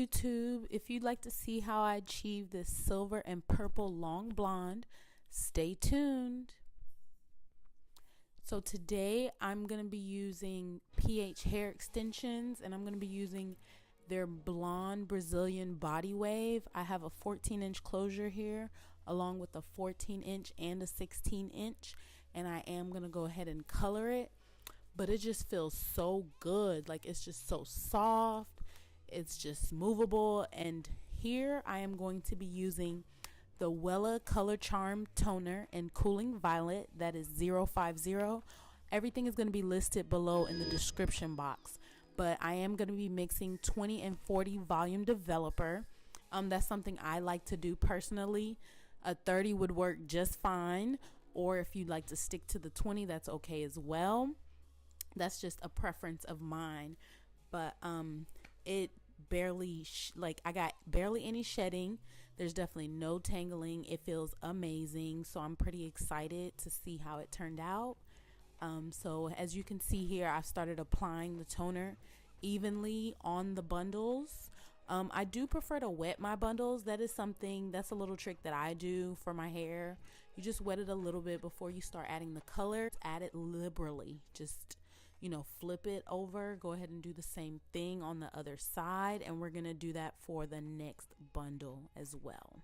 YouTube. If you'd like to see how I achieve this silver and purple long blonde, stay tuned. So today I'm going to be using PH hair extensions, and I'm going to be using their blonde Brazilian BODYWAVE. I have a 14-inch closure here along with a 14-inch and a 16-inch, and I am going to go ahead and color it. But it just feels so good. Like, it's just so soft. It's just movable. And here I am going to be using the WELLA Color Charm Toner in Cooling Violet. That is 050. Everything is going to be listed below in the description box. But I am going to be mixing 20 and 40 volume developer. That's something I like to do personally. A 30 would work just fine. Or if you'd like to stick to the 20, that's okay as well. That's just a preference of mine. But it barely I got barely any shedding. There's definitely no tangling. It feels amazing. So I'm pretty excited to see how it turned out. So as you can see here, I've started applying the toner evenly on the bundles. I do prefer to wet my bundles. That's a little trick that I do for my hair. You just wet it a little bit before you start adding the color. Add it liberally. Just, flip it over. Go ahead and do the same thing on the other side. And we're going to do that for the next bundle as well.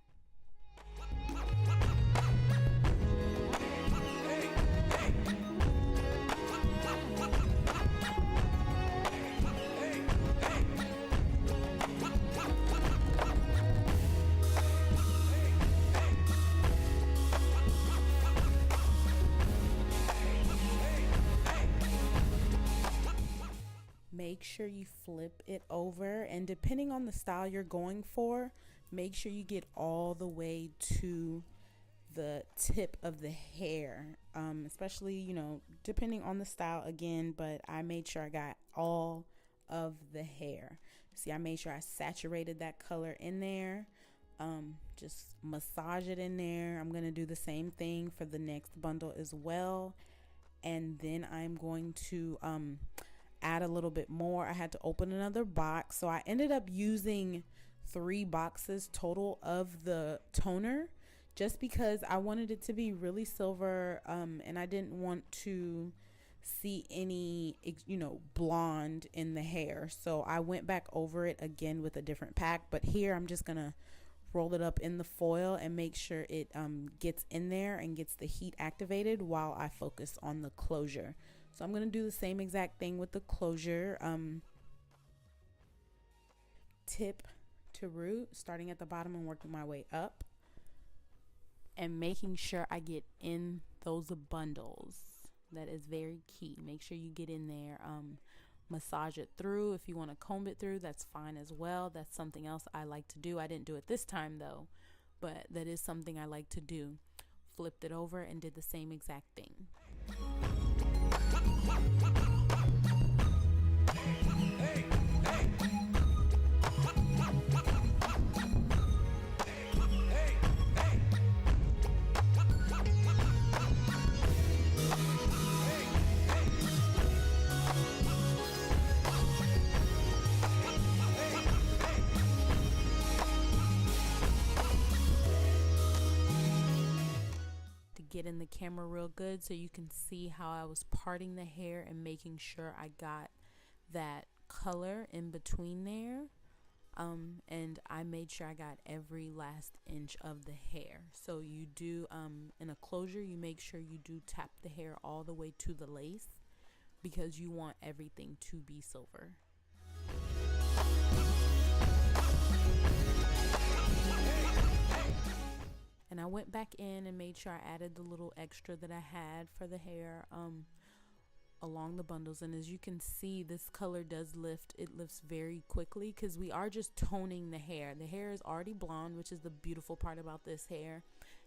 Make sure you flip it over, and depending on the style you're going for, make sure you get all the way to the tip of the hair, especially depending on the style again. But I made sure I got all of the hair. See, I made sure I saturated that color in there. Just massage it in there. I'm going to do the same thing for the next bundle as well, and then I'm going to add a little bit more. I had to open another box, so I ended up using 3 boxes total of the toner, just because I wanted it to be really silver, and I didn't want to see any blonde in the hair. So I went back over it again with a different pack. But here I'm just gonna roll it up in the foil and make sure it gets in there and gets the heat activated while I focus on the closure. So I'm going to do the same exact thing with the closure, tip to root, starting at the bottom and working my way up, and making sure I get in those bundles. That is very key. Make sure you get in there. Massage it through. If you want to comb it through, that's fine as well. That's something else I like to do. I didn't do it this time though, but that is something I like to do. Flipped it over and did the same exact thing. Get in the camera real good so you can see how I was parting the hair and making sure I got that color in between there, and I made sure I got every last inch of the hair. So you do in a closure, you make sure you do tap the hair all the way to the lace, because you want everything to be silver. And I went back in and made sure I added the little extra that I had for the hair along the bundles. And as you can see, this color does lift. It lifts very quickly because we are just toning the hair. The hair is already blonde, which is the beautiful part about this hair.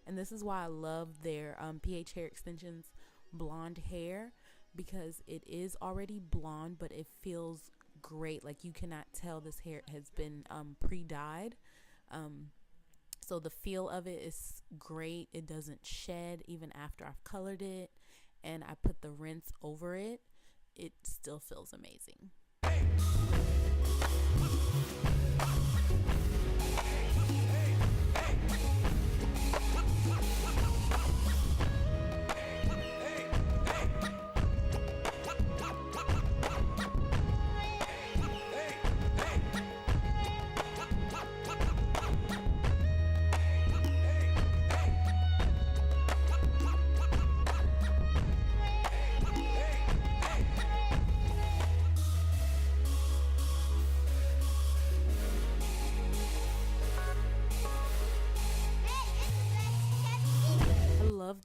And this is why I love their PH hair extensions blonde hair, because it is already blonde, but it feels great. Like, you cannot tell this hair has been pre-dyed. So the feel of it is great. It doesn't shed even after I've colored it, and I put the rinse over it. It still feels amazing.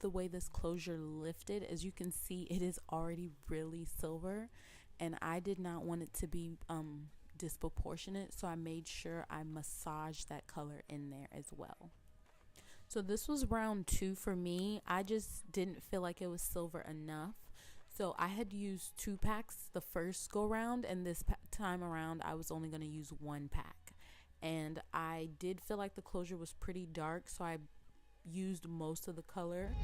the way this closure lifted. As you can see, it is already really silver, and I did not want it to be disproportionate, so I made sure I massaged that color in there as well. So this was round 2 for me. I just didn't feel like it was silver enough. So I had used 2 packs the first go round, and this time around I was only going to use 1 pack. And I did feel like the closure was pretty dark, so I used most of the color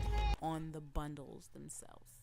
on the bundles themselves.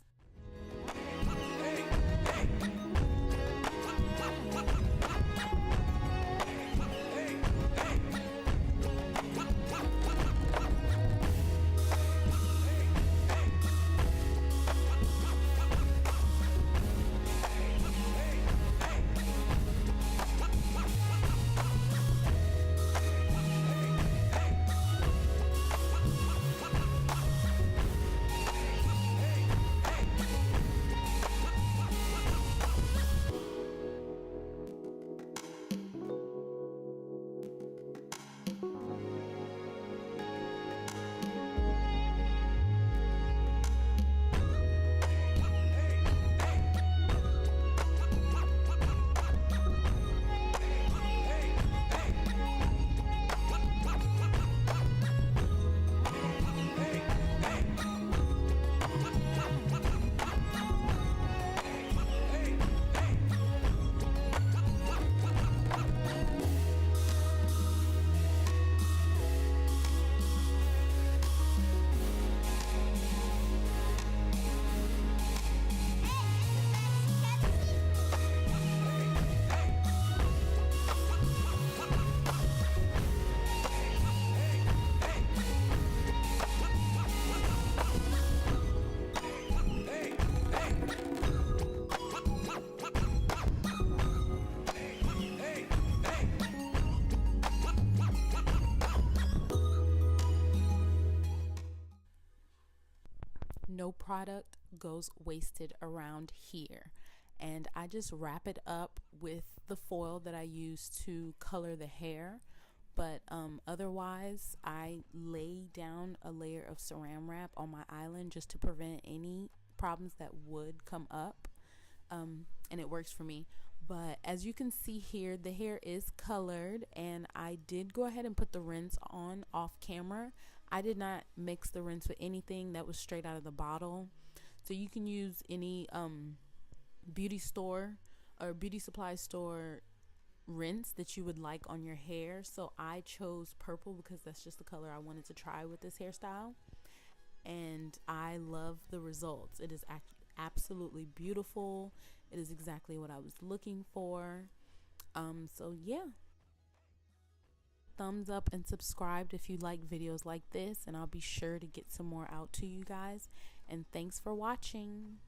No product goes wasted around here, and I just wrap it up with the foil that I use to color the hair. But otherwise I lay down a layer of saran wrap on my island just to prevent any problems that would come up, and it works for me. But as you can see here, the hair is colored, and I did go ahead and put the rinse on off camera. I did not mix the rinse with anything. That was straight out of the bottle. So you can use any beauty store or beauty supply store rinse that you would like on your hair. So I chose purple because that's just the color I wanted to try with this hairstyle, and I love the results. It is absolutely beautiful. It is exactly what I was looking for. So yeah, thumbs up and subscribe if you like videos like this, and I'll be sure to get some more out to you guys. And thanks for watching.